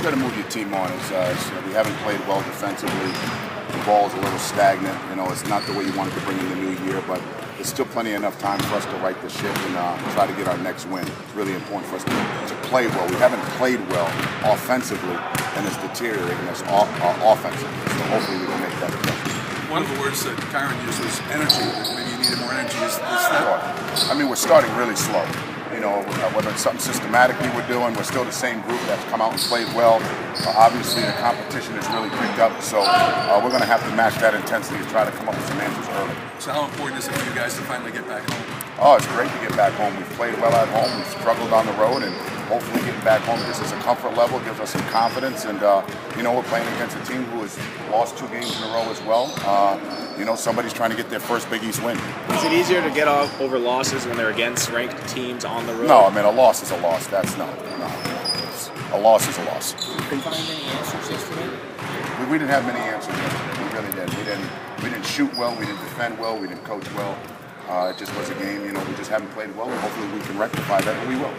got to move your team on. We haven't played well defensively. The ball is a little stagnant. It's not the way you wanted to bring in the new year, but there's still plenty enough time for us to right the ship and try to get our next win. It's really important for us to play well. We haven't played well offensively, and it's deteriorating us offensively. So hopefully we can make that adjustment. One of the words that Kyron used was energy. Maybe you needed more energy. Is that? I mean, we're starting really slow. Whether it's something systematically we're doing, we're still the same group that's come out and played well. Obviously, the competition has really picked up, so we're going to have to match that intensity to try to come up with some answers early. So how important is it for you guys to finally get back home? Oh, it's great to get back home. We've played well at home. We've struggled on the road, and hopefully getting back home gives us a comfort level, gives us some confidence, and we're playing against a team who has lost 2 games in a row as well. Somebody's trying to get their first Big East win. Is it easier to get over losses when they're against ranked teams on the road? No, I mean, a loss is a loss. A loss is a loss. Did you find any answers yesterday? We didn't have many answers yesterday. We really didn't. We didn't shoot well. We didn't defend well. We didn't coach well. It just was a game. We just haven't played well, and hopefully we can rectify that, and we will.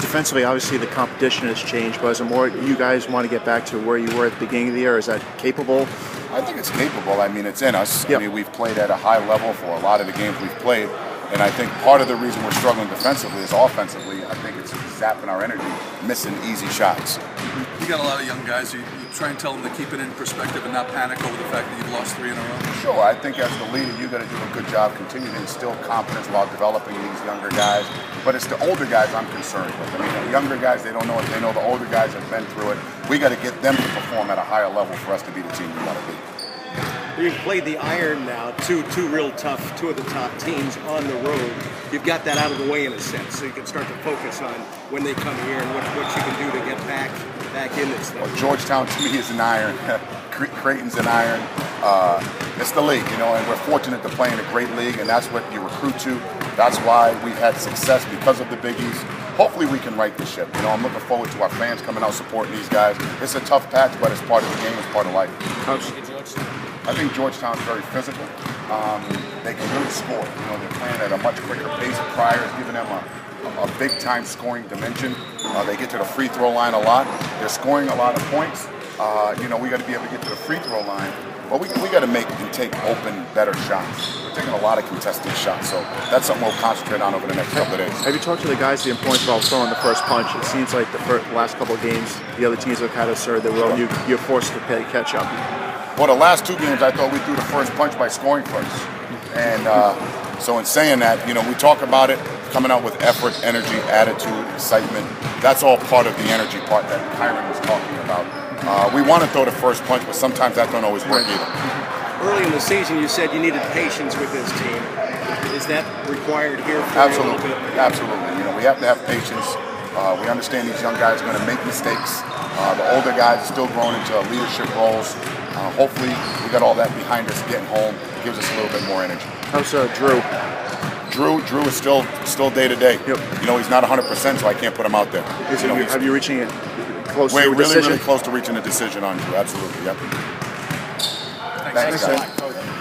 Defensively, obviously the competition has changed, but is it more you guys want to get back to where you were at the beginning of the year? Is that capable? I think it's capable. I mean, it's in us. Yep. I mean, we've played at a high level for a lot of the games we've played, and I think part of the reason we're struggling defensively is offensively. I think it's zapping our energy, missing easy shots. You got a lot of young guys. You try and tell them to keep it in perspective and not panic over the fact that you've lost 3 in a row. Sure, I think as the leader, you got to do a good job continuing to instill confidence while developing these younger guys. But it's the older guys I'm concerned with. I mean, the younger guys, they don't know it. They know the older guys have been through it. We got to get them to perform at a higher level for us to be the team we want to be. You've played the iron now, two real tough, 2 of the top teams on the road. You've got that out of the way in a sense, so you can start to focus on when they come here and what you can do to get back in this thing. Well, Georgetown to me is an iron. Creighton's an iron. It's the league, and we're fortunate to play in a great league, and that's what you recruit to. That's why we've had success because of the Big East. Hopefully we can right the ship. I'm looking forward to our fans coming out supporting these guys. It's a tough patch, but it's part of the game. It's part of life. I think Georgetown's very physical. They can really score. They're playing at a much quicker pace. Friars giving them a big-time scoring dimension. They get to the free throw line a lot. They're scoring a lot of points. We got to be able to get to the free throw line. But we got to make and take open, better shots. We're taking a lot of contested shots, so that's something we'll concentrate on over the next couple of days. Have you talked to the guys the importance about throwing the first punch? It seems like the last couple of games, the other teams have kind of started their road. You're forced to play catch up. Well, the last 2 games, I thought we threw the first punch by scoring first. And so in saying that, we talk about it, coming out with effort, energy, attitude, excitement. That's all part of the energy part that Kyron was talking about. We want to throw the first punch, but sometimes that don't always work either. Early in the season, you said you needed patience with this team. Is that required here for Absolutely. you a little bit? Absolutely. We have to have patience. We understand these young guys are going to make mistakes. The older guys are still growing into leadership roles. Hopefully, we got all that behind us. Getting home gives us a little bit more energy. How's Drew? Drew is still day to day. Yep. He's not 100%, so I can't put him out there. Have you reaching it close to a We're decision? really close to reaching a decision on Drew. Absolutely. Yep. Thanks Thanks, guys.